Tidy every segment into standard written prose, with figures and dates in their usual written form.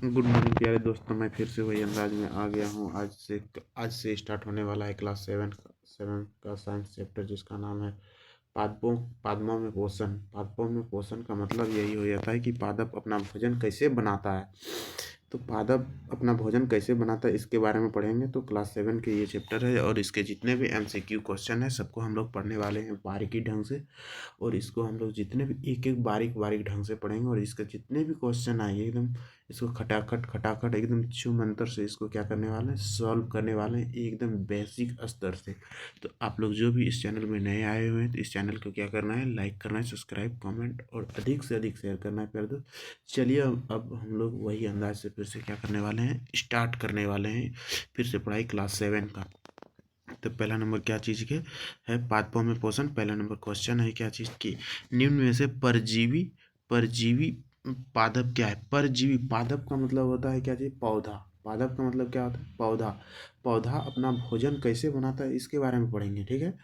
Good morning प्यारे दोस्तों। मैं फिर से वही अंदाज में आ गया हूँ। आज से स्टार्ट होने वाला है क्लास सेवन का साइंस चैप्टर, जिसका नाम है पादपों में पोषण। पादपों में पोषण का मतलब यही हो जाता है कि पादप अपना भोजन कैसे बनाता है। तो पादप अपना भोजन कैसे बनाता है इसके बारे में पढ़ेंगे। तो क्लास 7 के ये चैप्टर है और इसके जितने भी MCQ क्वेश्चन है सबको हम लोग पढ़ने वाले हैं बारीकी ढंग से। और इसको हम लोग जितने भी एक एक बारीक बारीक ढंग से पढ़ेंगे और इसके जितने भी क्वेश्चन आए एकदम इसको खटाखट खटाखट एकदम छू मंतर से इसको क्या करने वाले हैं, सॉल्व करने वाले हैं एकदम बेसिक स्तर से। तो आप लोग जो भी इस चैनल में नए आए हुए हैं तो इस चैनल को क्या करना है, लाइक करना है, सब्सक्राइब, कमेंट और अधिक से अधिक शेयर करना है प्यारे दोस्त। चलिए अब हम लोग वही अंदाज से फिर से क्या करने वाले हैं, स्टार्ट करने वाले हैं फिर से पढ़ाई क्लास 7 का। तो पहला नंबर क्या चीज़ के है, पादपों में पोषण। पहला नंबर क्वेश्चन है क्या चीज़ की, निम्न में से परजीवी परजीवी पादप क्या है। परजीवी पादप का मतलब होता है क्या चीज़, पौधा। पादप का मतलब क्या होता है, पौधा। पौधा अपना भोजन कैसे बनाता है इसके बारे में पढ़ेंगे, ठीक है।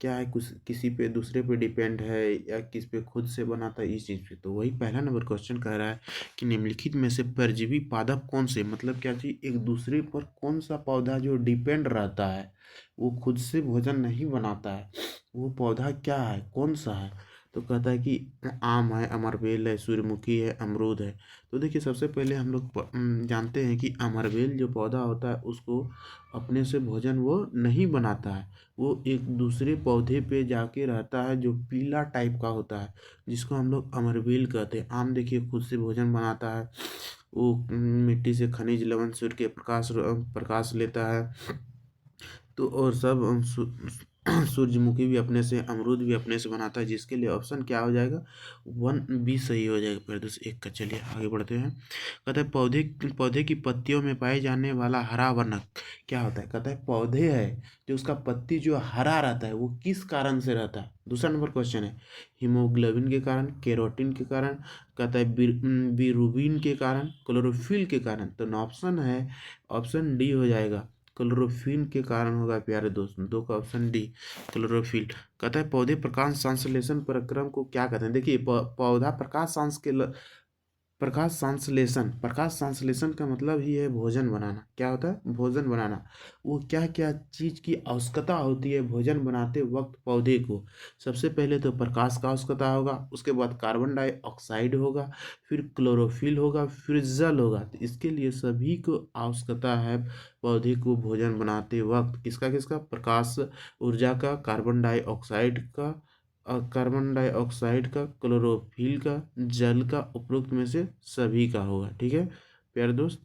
क्या है, कुछ किसी पे दूसरे पे डिपेंड है या किस पे खुद से बनाता है, इस चीज़ पे। तो वही पहला नंबर क्वेश्चन कह रहा है कि निम्नलिखित में से परजीवी पादप कौन से, मतलब क्या चीज़, एक दूसरे पर कौन सा पौधा जो डिपेंड रहता है, वो खुद से भोजन नहीं बनाता है, वो पौधा क्या है, कौन सा है। तो कहता है कि आम है, अमरबेल है, सूर्यमुखी है, अमरूद है। तो देखिए सबसे पहले हम लोग जानते हैं कि अमरबेल जो पौधा होता है उसको अपने से भोजन वो नहीं बनाता है। वो एक दूसरे पौधे पे जाके रहता है जो पीला टाइप का होता है, जिसको हम लोग अमरबेल कहते हैं। आम देखिए खुद से भोजन बनाता है, वो मिट्टी से खनिज लवण सूर्य के प्रकाश लेता है। तो और सब सूरजमुखी भी अपने से, अमरूद भी अपने से बनाता है, जिसके लिए ऑप्शन क्या हो जाएगा, 1B सही हो जाएगा। फिर दूसरे एक का, चलिए आगे बढ़ते हैं। कहता है पौधे पौधे की पत्तियों में पाए जाने वाला हरा वर्णक क्या होता है। कहता है पौधे है जो उसका पत्ती जो हरा रहता है वो किस कारण से रहता है। दूसरा नंबर क्वेश्चन है, हीमोग्लोबिन के कारण, केरोटिन के कारण, कहता है बिरुबिन के कारण, क्लोरोफिल के कारण। तो ऑप्शन है, ऑप्शन डी हो जाएगा, क्लोरोफिल के कारण होगा प्यारे दोस्तों। दो का ऑप्शन डी, क्लोरोफिल। कहता है पौधे प्रकाश संश्लेषण प्रक्रम को क्या कहते हैं। देखिए पौधा प्रकाश संश्लेषण का मतलब ही है भोजन बनाना। क्या होता है, भोजन बनाना। वो क्या क्या चीज़ की आवश्यकता होती है भोजन बनाते वक्त पौधे को। सबसे पहले तो प्रकाश का आवश्यकता होगा, उसके बाद कार्बन डाइऑक्साइड होगा, फिर क्लोरोफिल होगा, फिर जल होगा। तो इसके लिए सभी को आवश्यकता है पौधे को भोजन बनाते वक्त, किसका किसका, प्रकाश ऊर्जा का, कार्बन डाइऑक्साइड का, क्लोरोफिल का, जल का, उपरोक्त में से सभी का होगा, ठीक है प्यारे दोस्त।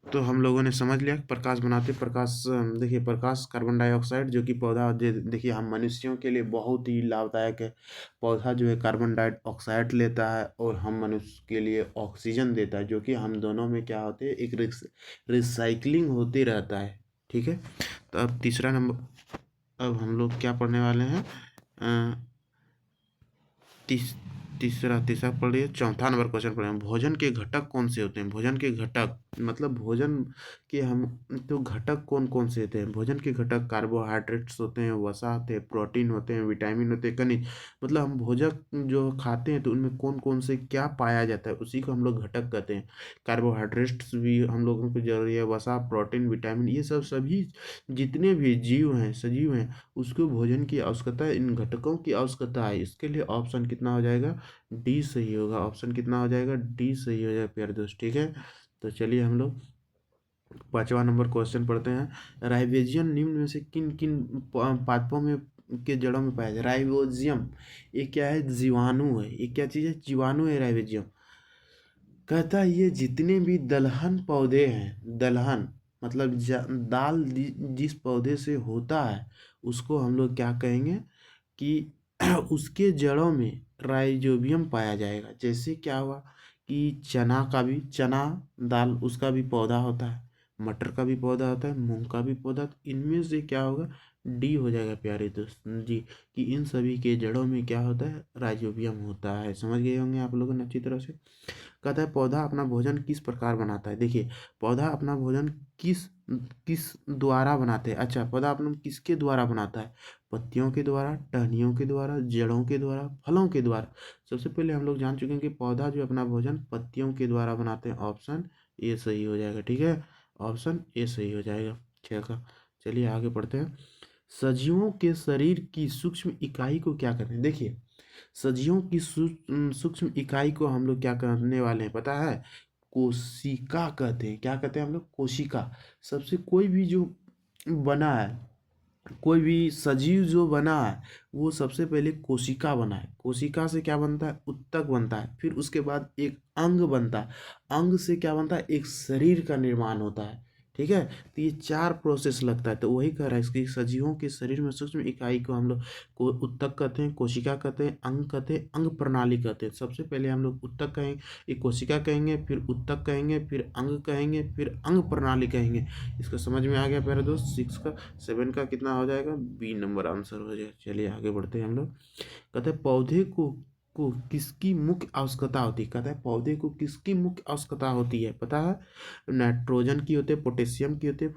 तो हम लोगों ने समझ लिया कि प्रकाश बनाते, देखिए प्रकाश कार्बन डाइऑक्साइड जो कि पौधा देखिए हम मनुष्यों के लिए बहुत ही लाभदायक है। पौधा जो है कार्बन डाइऑक्साइड लेता है और हम मनुष्य के लिए ऑक्सीजन देता है, जो कि हम दोनों में क्या होते हैं, एक रिसाइकलिंग होते रहता है, ठीक है। तो अब तीसरा नंबर, अब हम लोग क्या पढ़ने वाले हैं, अ, तीस तीसरा तीसरा पढ़िए, चौथा नंबर क्वेश्चन पढ़े, भोजन के घटक कौन से होते हैं। भोजन के घटक मतलब भोजन के हम तो घटक कौन कौन से होते हैं। भोजन के घटक कार्बोहाइड्रेट्स होते हैं, वसा होते हैं, प्रोटीन होते हैं, विटामिन होते हैं, खनिज। मतलब हम भोजन जो खाते हैं तो उनमें कौन कौन से क्या पाया जाता है उसी को हम लोग घटक कहते हैं। कार्बोहाइड्रेट्स भी हम लोगों को जरूरी है, वसा, प्रोटीन, विटामिन, ये सब सभी जितने भी जीव हैं, सजीव हैं, उसको भोजन की आवश्यकता है, इन घटकों की आवश्यकता है। इसके लिए ऑप्शन कितना हो जाएगा, डी सही होगा। ऑप्शन कितना हो जाएगा, डी सही हो जाएगा प्यारे दोस्त, ठीक है। तो चलिए हम लोग पांचवा नंबर क्वेश्चन पढ़ते हैं। राइबोजियम निम्न में से किन किन पादपों में के जड़ों में पाया जाए। राइबोजियम ये क्या है, जीवाणु है। ये क्या चीज़ है, जीवाणु है राइबोजियम। कहता है ये जितने भी दलहन पौधे हैं, दलहन मतलब दाल जिस पौधे से होता है उसको हम लोग क्या कहेंगे कि उसके जड़ों में राइजोबियम पाया जाएगा। जैसे क्या हुआ कि चना का भी, चना दाल उसका भी पौधा होता है, मटर का भी पौधा होता है, मूंग का भी पौधा। तो इनमें से क्या होगा, डी हो जाएगा प्यारे दोस्त जी, कि इन सभी के जड़ों में क्या होता है, राइजोबियम होता है। समझ गए होंगे आप लोगों ने अच्छी तरह से। कहता है पौधा अपना भोजन किस प्रकार बनाता है। देखिए पौधा अपना भोजन किस किस द्वारा बनाते हैं। अच्छा, पौधा अपना किसके द्वारा बनाता है, पत्तियों के द्वारा, टहनियों के द्वारा, जड़ों के द्वारा, फलों के द्वारा। सबसे पहले हम लोग जान चुके हैं कि पौधा जो अपना भोजन पत्तियों के द्वारा बनाते हैं। ऑप्शन ए सही हो जाएगा। ठीक है, ऑप्शन ए सही हो जाएगा। ठीक है, चलिए आगे पढ़ते हैं। सजीवों के शरीर की सूक्ष्म इकाई को क्या कहते हैं। देखिए सजीवों की सूक्ष्म इकाई को हम लोग क्या करने वाले हैं पता है, कोशिका कहते हैं। क्या कहते हैं हम लोग, कोशिका। सबसे कोई भी जो बना है, कोई भी सजीव जो बना है वो सबसे पहले कोशिका बना है। कोशिका से क्या बनता है, उत्तक बनता है, फिर उसके बाद एक अंग बनता है, अंग से क्या बनता है, एक शरीर का निर्माण होता है। ठीक है, तो ये 4 प्रोसेस लगता है। तो वही कह रहा है इसकी सजीवों के शरीर में सूक्ष्म इकाई को हम लोग को उत्तक कहते हैं, कोशिका कहते हैं, अंग कहते हैं, अंग प्रणाली कहते हैं। सबसे पहले हम लोग उत्तक कहेंगे, एक कोशिका कहेंगे, फिर उत्तक कहेंगे, फिर अंग कहेंगे, फिर अंग प्रणाली कहेंगे। इसको समझ में आ गया प्यारे दोस्त। 6 का 7 का कितना हो जाएगा, बी नंबर आंसर हो जाएगा। चलिए आगे बढ़ते हैं हम लोग। कहते हैं पौधे को किसकी मुख्य आवश्यकता होती है। कहता है पौधे को किसकी मुख्य आवश्यकता होती है पता है, नाइट्रोजन की होती है, पोटेशियम की होती है,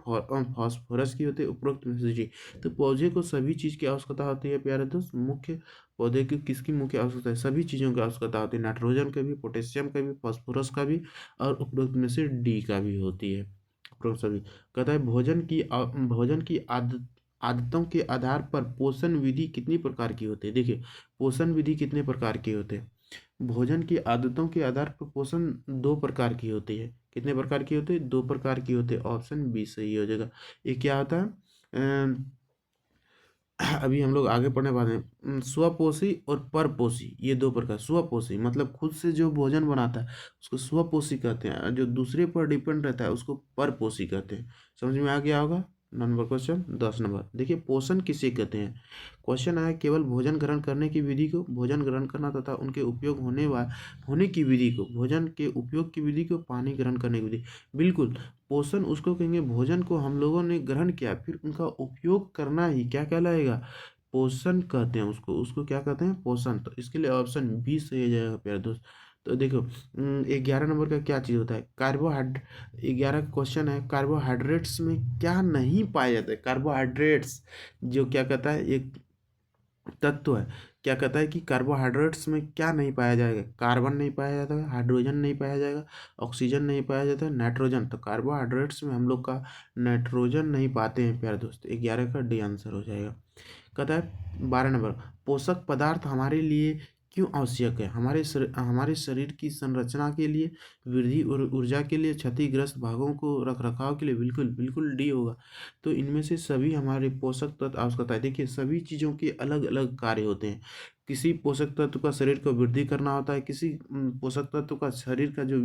फास्फोरस की होती है, उपरोक्त में से जी। तो पौधे को सभी चीज़ की आवश्यकता होती है प्यारे दोस्त। मुख्य पौधे की किसकी मुख्य आवश्यकता है, सभी चीज़ों की आवश्यकता होती है, नाइट्रोजन का भी, पोटेशियम का भी, फास्फोरस का भी, और उपरोक्त में से डी का भी होती है, उपरोक्त सभी। कहता है भोजन की आदतों के आधार पर पोषण विधि कितनी प्रकार की होती है। देखिए पोषण विधि कितने प्रकार के होते हैं, भोजन की आदतों के आधार पर पोषण 2 प्रकार की होती है। कितने प्रकार की होती है, 2 प्रकार की होती है। ऑप्शन बी सही हो जाएगा। ये क्या होता है, अभी हम लोग आगे पढ़ने वाले हैं। स्वपोषी और परपोषी, ये 2 प्रकार। स्वपोषी मतलब खुद से जो भोजन बनाता है उसको स्वपोषी कहते हैं, और जो दूसरे पर डिपेंड रहता है उसको परपोषी कहते हैं। समझ में आ गया होगा। Number question 10 number. देखिए पोषण किसे कहते हैं। क्वेश्चन आया केवल भोजन ग्रहण करने की विधि को, भोजन ग्रहण करना तथा उनके उपयोग होने की विधि को, भोजन के उपयोग की विधि को, पानी ग्रहण करने की विधि। बिल्कुल, पोषण उसको कहेंगे भोजन को हम लोगों ने ग्रहण किया फिर उनका उपयोग करना ही क्या कहलाएगा, पोषण कहते हैं उसको। उसको क्या कहते हैं, पोषण। तो इसके लिए ऑप्शन बी सही हो जाएगा प्यारे दोस्त। तो देखो 11 नंबर का क्या चीज़ होता है, कार्बोहाइड्रेट। 11 का क्वेश्चन है कार्बोहाइड्रेट्स में क्या नहीं पाया जाता है। कार्बोहाइड्रेट्स जो क्या कहता है, एक तत्व है। क्या कहता है कि कार्बोहाइड्रेट्स में क्या नहीं पाया जाएगा, कार्बन नहीं पाया जाता है, हाइड्रोजन नहीं पाया जाएगा, ऑक्सीजन नहीं पाया जाता है, नाइट्रोजन। तो कार्बोहाइड्रेट्स में हम लोग का नाइट्रोजन नहीं पाते हैं प्यारे दोस्त। 11 का डी आंसर हो जाएगा। कहता है 12 नंबर, पोषक पदार्थ हमारे लिए क्यों आवश्यक है। हमारे शरीर की संरचना के लिए, वृद्धि और ऊर्जा के लिए, क्षतिग्रस्त भागों को रखरखाव के लिए। बिल्कुल बिल्कुल डी होगा। तो इनमें से सभी हमारे पोषक तत्व आवश्यकता है। देखिए सभी चीज़ों के अलग अलग कार्य होते हैं। किसी पोषक तत्व का शरीर को वृद्धि करना होता है, किसी पोषक तत्व का शरीर का जो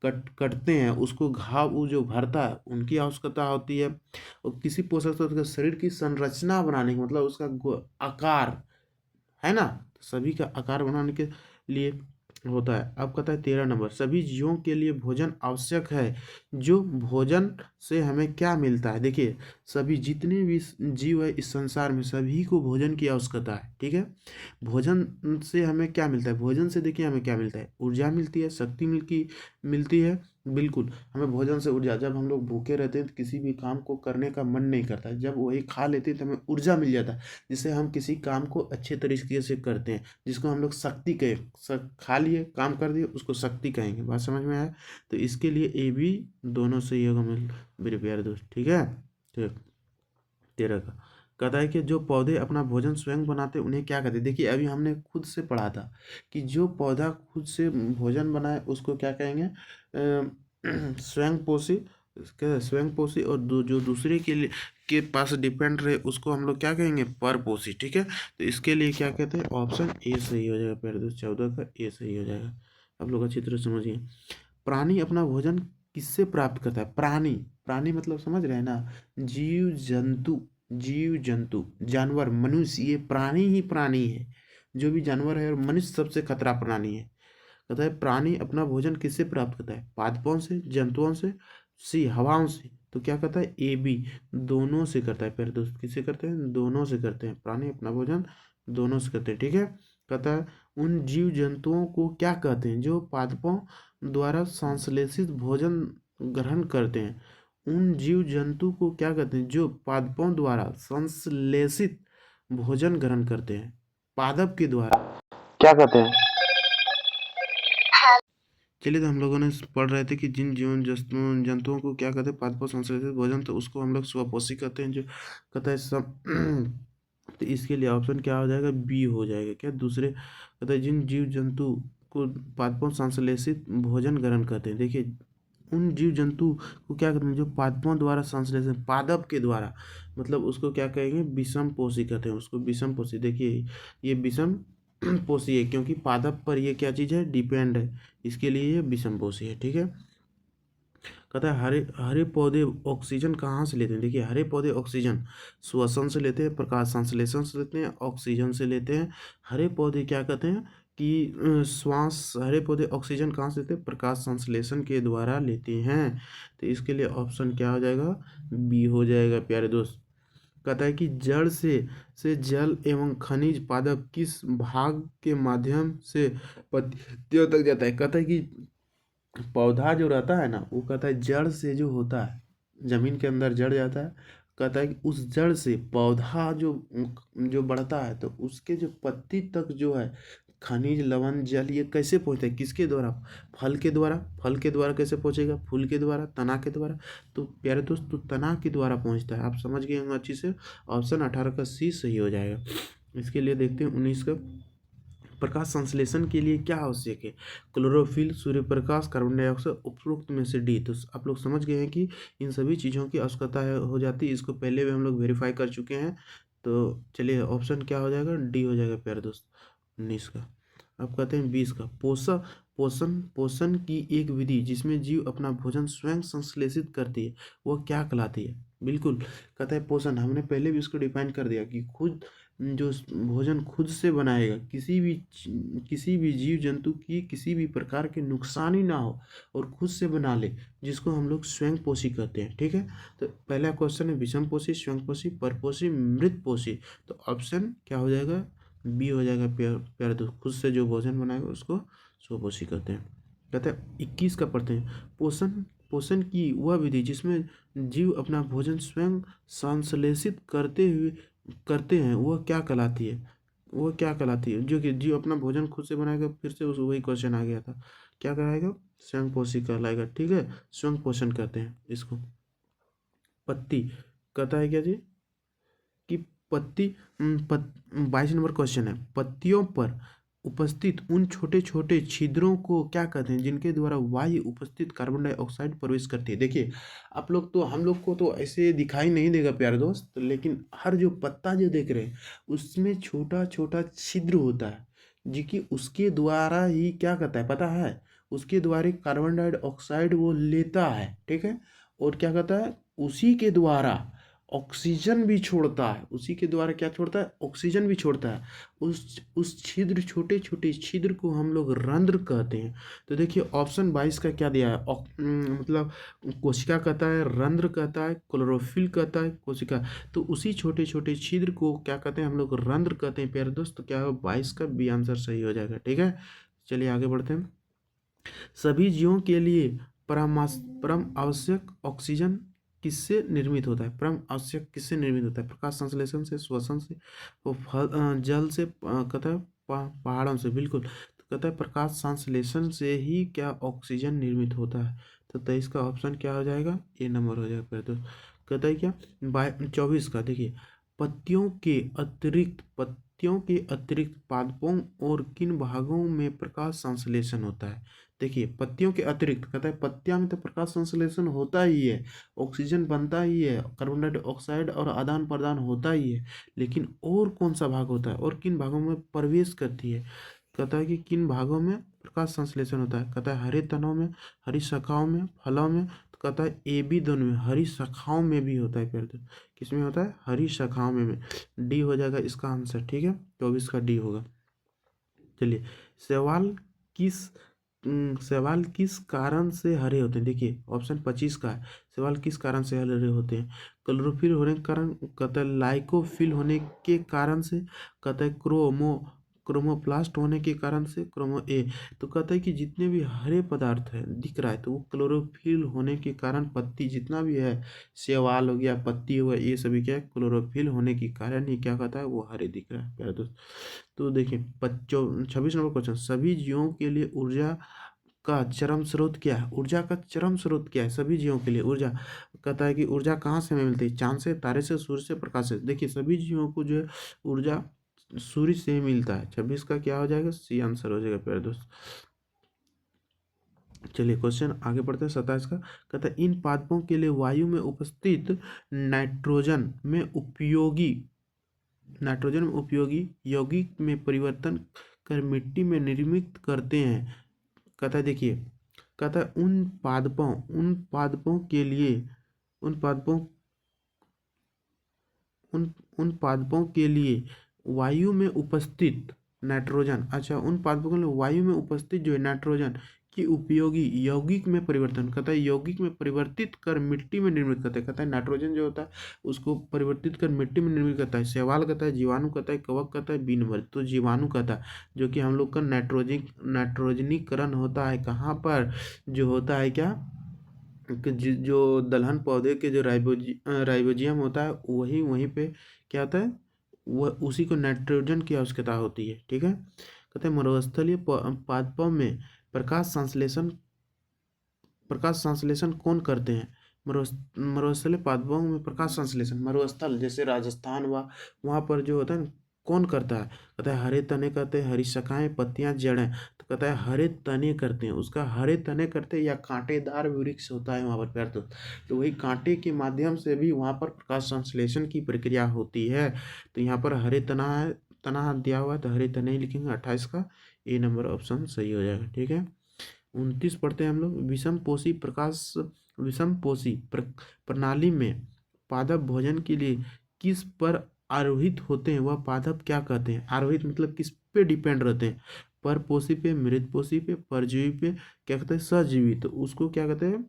कटते हैं उसको घाव वो जो भरता है उनकी आवश्यकता होती है। और किसी पोषक तत्व का शरीर की संरचना बनाने की मतलब उसका आकार, है ना, तो सभी का आकार बनाने के लिए होता है। अब कहता है 13 नंबर, सभी जीवों के लिए भोजन आवश्यक है। जो भोजन से हमें क्या मिलता है। देखिए सभी जितने भी जीव है इस संसार में सभी को भोजन की आवश्यकता है। ठीक है, भोजन से हमें क्या मिलता है, भोजन से देखिए हमें क्या मिलता है, ऊर्जा मिलती है, शक्ति मिलती है। बिल्कुल, हमें भोजन से ऊर्जा, जब हम लोग भूखे रहते हैं तो किसी भी काम को करने का मन नहीं करता है, जब वही खा लेते हैं तो हमें ऊर्जा मिल जाता है, जिससे हम किसी काम को अच्छे तरीके से करते हैं, जिसको हम लोग शक्ति कहें। खा लिए काम कर दिए उसको शक्ति कहेंगे। बात समझ में आया। तो इसके लिए ए बी दोनों सही होगा मेरे प्यारे दोस्त। ठीक है, ठीक। 13 का कहता है कि जो पौधे अपना भोजन स्वयं बनाते हैं उन्हें क्या कहते हैं। देखिए अभी हमने खुद से पढ़ा था कि जो पौधा खुद से भोजन बनाए उसको क्या कहेंगे, स्वयं पोषी। स्वयं पोषी, और जो दूसरे के लिए के पास डिपेंड रहे उसको हम लोग क्या कहेंगे, पर पोषी। ठीक है, तो इसके लिए क्या कहते हैं, ऑप्शन ए सही हो जाएगा प्यारे दोस्त। 14 का ए सही हो जाएगा। आप लोग अच्छी तरह समझिए। प्राणी अपना भोजन किससे प्राप्त करता है। प्राणी, प्राणी मतलब समझ रहे हैं ना, जीव जंतु, जानवर, मनुष्य, ये प्राणी ही प्राणी है। जो भी जानवर है, और मनुष्य सबसे खतरा प्राणी है। कहता है प्राणी अपना भोजन किससे प्राप्त करता है, पादपों से, जंतुओं से, सी हवाओं से, तो क्या कहता है ए बी दोनों से करता है। प्यारे दोस्त किससे करते हैं, दोनों से करते हैं, प्राणी अपना भोजन दोनों से करते हैं। ठीक है, कहता है उन जीव जंतुओं को क्या कहते हैं जो पादपों द्वारा संश्लेषित भोजन ग्रहण करते हैं। उन जीव जंतु को क्या कहते हैं जो पादपों द्वारा संश्लेषित भोजन ग्रहण करते हैं, पादप के द्वारा क्या कहते हैं। चलिए, तो हम लोगों ने पढ़ रहे थे कि जिन जीवन जंतुओं को क्या कहते हैं पादपों संश्लेषित भोजन, तो उसको हम लोग स्वपोषी कहते हैं, जो कहता है सब तो इसके लिए ऑप्शन क्या हो जाएगा, बी हो जाएगा। क्या दूसरे कहता है जिन जीव जंतु को पादपों संश्लेषित भोजन ग्रहण करते हैं। देखिए, उन जीव जंतु को क्या कहते हैं जो पादपों द्वारा संश्लेषण, पादप के द्वारा, मतलब उसको क्या कहेंगे, विषम पोषी कहते हैं उसको, विषम पोषी। देखिए, ये विषम पोषी है क्योंकि पादप पर ये क्या चीज़ है, डिपेंड है, इसके लिए ये विषम पोषी है। ठीक है, कहता है हरे हरे पौधे ऑक्सीजन कहाँ से लेते हैं। देखिए, हरे पौधे ऑक्सीजन श्वसन से लेते हैं, प्रकाश संश्लेषण से लेते हैं, ऑक्सीजन से लेते हैं। हरे पौधे क्या कहते हैं कि श्वास, हरे पौधे ऑक्सीजन कहाँ से लेते हैं, प्रकाश संश्लेषण के द्वारा लेते हैं। तो इसके लिए ऑप्शन क्या हो जाएगा, बी हो जाएगा प्यारे दोस्त। कहता है कि जड़ से जल एवं खनिज पादप किस भाग के माध्यम से पत्तियों तक जाता है। कहता है कि पौधा जो रहता है ना, वो कहता है जड़ से जो होता है, जमीन के अंदर जड़ जाता है, कहता है कि उस जड़ से पौधा जो जो बढ़ता है, तो उसके जो पत्ती तक जो है खनिज लवण जल ये कैसे पहुंचता है, किसके द्वारा, फल के द्वारा। फल के द्वारा कैसे पहुंचेगा, फूल के द्वारा, तना के द्वारा। तो प्यारे दोस्त, तो तना के द्वारा पहुंचता है, आप समझ गए होंगे अच्छी से। ऑप्शन 18 का सी सही हो जाएगा। इसके लिए देखते हैं 19 का, प्रकाश संश्लेषण के लिए क्या आवश्यक है, chlorophyll, Surya Prakash, carbon dioxide, उपरोक्त में से डी। तो आप लोग समझ गए हैं कि इन सभी चीज़ों की आवश्यकता हो जाती है, इसको पहले भी हम लोग वेरीफाई कर चुके हैं। तो चलिए, ऑप्शन क्या हो जाएगा, डी हो जाएगा प्यारे दोस्त 19 का। अब कहते हैं 20 का, पोषण पोषण पोषण की एक विधि जिसमें जीव अपना भोजन स्वयं संश्लेषित करती है, वह क्या कहलाती है। बिल्कुल, कहता है पोषण, हमने पहले भी इसको डिफाइन कर दिया कि खुद जो भोजन खुद से बनाएगा, किसी भी जीव जंतु की किसी भी प्रकार के नुकसान ही ना हो और खुद से बना ले, जिसको हम लोग स्वयं पोषी कहते हैं। ठीक है, तो पहला क्वेश्चन है विषम पोषी, स्वयं पोषी, परपोषी, मृत पोषी। तो ऑप्शन क्या हो जाएगा, बी हो जाएगा प्यारे दोस्त, खुद से जो भोजन बनाएगा उसको स्वपोषी कहते हैं। कहते हैं 21 का पढ़ते हैं, पोषण पोषण की वह विधि जिसमें जीव अपना भोजन स्वयं संश्लेषित करते हैं, वह क्या कहलाती है। वह क्या कहलाती है, जो कि जीव अपना भोजन खुद से बनाएगा, फिर से उस वही क्वेश्चन आ गया था, क्या कहलाएगा, स्वयं पोषी कहलाएगा। ठीक है, स्वयं पोषण कहते हैं इसको। पत्ती, कहता है क्या जी कि पत्ती 22 नंबर क्वेश्चन है, पत्तियों पर उपस्थित उन छोटे छोटे छिद्रों को क्या कहते हैं जिनके द्वारा वायु उपस्थित कार्बन डाइऑक्साइड प्रवेश करती है। देखिए, आप लोग तो, हम लोग को तो ऐसे दिखाई नहीं देगा प्यारे दोस्त, लेकिन हर जो पत्ता जो देख रहे हैं उसमें छोटा छोटा छिद्र होता है, जो कि उसके द्वारा ही क्या कहता है पता है, उसके द्वारा कार्बन डाइऑक्साइड वो लेता है। ठीक है, और क्या कहता है, उसी के द्वारा ऑक्सीजन भी छोड़ता है, उसी के द्वारा क्या छोड़ता है, ऑक्सीजन भी छोड़ता है। उस छिद्र, छोटे छोटे छिद्र को हम लोग रंध्र कहते हैं। तो देखिए, ऑप्शन 22 का क्या दिया है, मतलब कोशिका कहता है, रंध्र कहता है, क्लोरोफिल कहता है, कोशिका। तो उसी छोटे छोटे छिद्र को क्या कहते हैं, हम लोग रंध्र कहते हैं प्यारे दोस्त। तो क्या है, 22 का बी आंसर सही हो जाएगा। ठीक है, चलिए आगे बढ़ते हैं। सभी जीवों के लिए परम आवश्यक ऑक्सीजन किससे निर्मित होता है, परम आवश्यक किससे निर्मित होता है, प्रकाश संश्लेषण से, श्वसन से, वो जल से, कहता है पहाड़ों से। बिल्कुल, तो कहता है प्रकाश संश्लेषण से ही क्या ऑक्सीजन निर्मित होता है। तो 23 का ऑप्शन क्या हो जाएगा, ए नंबर हो जाएगा फिर। तो कहता है क्या 24 का, देखिए, पत्तियों के अतिरिक्त पादपों और किन भागों में प्रकाश संश्लेषण होता है। देखिए, पत्तियों के अतिरिक्त, कहता है पत्तियां में तो प्रकाश संश्लेषण होता ही है, ऑक्सीजन बनता ही है, कार्बन डाइऑक्साइड और आदान प्रदान होता ही है, लेकिन और कौन सा भाग होता है और किन भागों में प्रवेश करती है। कहता है कि किन भागों में प्रकाश संश्लेषण होता है, कहता है हरे तनों में, हरी शाखाओं में, फलों में। तो कहता है ए बी दोनों में, हरी शाखाओं में भी होता है। फिर किस में होता है, हरी शाखाओं में। डी हो जाएगा इसका आंसर। ठीक है, 24 का डी होगा। चलिए, सवाल किस सवाल किस कारण से हरे होते हैं? देखिए ऑप्शन 25 का है, सवाल किस कारण से हरे होते हैं? क्लोरोफिल होने के कारण, कहता है लाइकोफिल होने के कारण से, कहता है क्रोमोप्लास्ट होने के कारण से, क्रोमो ए। तो कहता है कि जितने भी हरे पदार्थ है दिख रहा है तो वो क्लोरोफिल होने के कारण, पत्ती जितना भी है, शैवाल हो गया, पत्ती हो गया, ये सभी क्या है, क्लोरोफिल होने के कारण ही क्या कहता है वो हरे दिख रहा है प्यारे दोस्त। तो देखिए 26 नंबर क्वेश्चन, सभी जीवों के लिए ऊर्जा का चरम स्रोत क्या है? ऊर्जा का चरम स्रोत क्या है सभी जीवों के लिए? ऊर्जा, कहता है कि ऊर्जा कहाँ से हमें मिलती है? चांद से, तारे से, सूर्य से, प्रकाश से। देखिए सभी जीवों को जो है ऊर्जा सूर्य से ही मिलता है। 26 का क्या हो जाएगा? सी आंसर हो जाएगा प्यारे दोस्त। चलिए क्वेश्चन आगे बढ़ते हैं 27 का, कहता है इन पादपों के लिए वायु में उपस्थित नाइट्रोजन में उपयोगी यौगिक में परिवर्तन कर मिट्टी में निर्मित करते हैं। कहता है देखिए, कहता है उन पादपों के लिए, उन पादपों उन उन पादपों के लिए वायु में उपस्थित नाइट्रोजन, अच्छा उन पादपों के लिए वायु में उपस्थित जो है नाइट्रोजन की उपयोगी यौगिक में परिवर्तन, कहता है यौगिक में परिवर्तित कर मिट्टी में निर्मित करता है। कहता है नाइट्रोजन जो होता है उसको परिवर्तित कर मिट्टी में निर्मित करता है। शैवाल कहता है, जीवाणु कहता है, कवक कहता है, बीनवर। तो जीवाणु कहता है जो कि हम लोग का नाइट्रोजनीकरण होता है कहाँ पर, जो होता है क्या, जो दलहन पौधे के जो राइबोजियम होता है वही वहीं पे क्या होता है, वह उसी को नाइट्रोजन की आवश्यकता होती है। ठीक है, कहते हैं मरुस्थलीय पादपों में प्रकाश संश्लेषण कौन करते हैं? मरुस्थलीय पादपों में प्रकाश संश्लेषण, मरुस्थल जैसे राजस्थान हुआ, वहाँ पर जो होता है ना, कौन करता है? कहता है हरे तने करते हैं, हरी शाखाएं, पत्तियां, जड़ें। तो कहता है हरे तने करते हैं, उसका हरे तने करते हैं, या कांटेदार वृक्ष होता है वहाँ पर प्यार तो वही कांटे के माध्यम से भी वहाँ पर प्रकाश संश्लेषण की प्रक्रिया होती है। तो यहाँ पर हरे तना है, तना दिया हुआ है तो हरे तने ही लिखेंगे। 28 का ए नंबर ऑप्शन सही हो जाएगा। ठीक है, 29 पढ़ते हैं हम लोग, प्रणाली में पादप भोजन के लिए किस पर आरोहित होते हैं? वह पादप क्या कहते हैं? आरोहित मतलब किस पे डिपेंड रहते हैं? परपोषी पे, मृतपोषी पे, परजीवी पे, क्या कहते हैं, सजीवी। तो उसको क्या कहते हैं?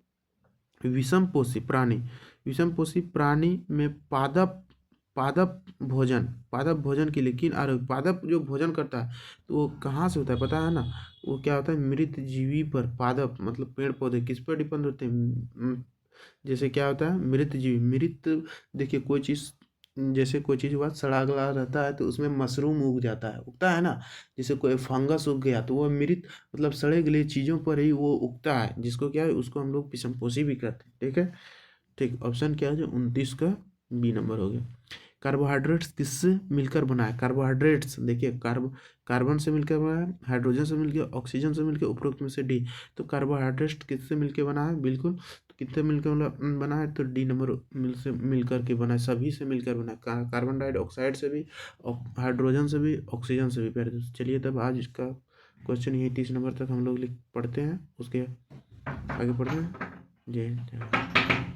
विषमपोषी प्राणी। विषमपोषी प्राणी में पादप भोजन के लिए किन आरोप, पादप जो भोजन करता है तो वो कहाँ से होता है पता है ना? वो क्या होता है, मृत जीवी पर। पादप मतलब पेड़ पौधे किस पर डिपेंड होते हैं? जैसे क्या होता है, मृत जीवी, मृत, देखिए कोई चीज़, जैसे कोई चीज़ के बाद सड़ा गला रहता है तो उसमें मशरूम उग जाता है, उगता है ना। जैसे कोई फंगस उग गया तो वो मृत मतलब सड़े गले चीज़ों पर ही वो उगता है, जिसको क्या है, उसको हम लोग विषमपोषी भी कहते हैं। ठीक है, ठीक, ऑप्शन क्या है जो 29 का बी नंबर हो गया। कार्बोहाइड्रेट्स किससे मिलकर बना है? कार्बोहाइड्रेट्स देखिए, कार्बन से मिलकर बना है, हाइड्रोजन से मिलकर, ऑक्सीजन से मिलकर, उपरोक्त में से डी। तो कार्बोहाइड्रेट्स किससे मिलकर बना है? बिल्कुल, तो किससे मिलकर मतलब बना है? तो डी नंबर मिलकर के बना है, सभी से मिलकर बना है, कार्बन डाइऑक्साइड से भी, हाइड्रोजन से भी, ऑक्सीजन से भी प्यारे दोस्त। चलिए तब आज इसका क्वेश्चन यही 30 नंबर तक हम लोग लिख पढ़ते हैं, उसके आगे पढ़ते हैं। जय हिंद।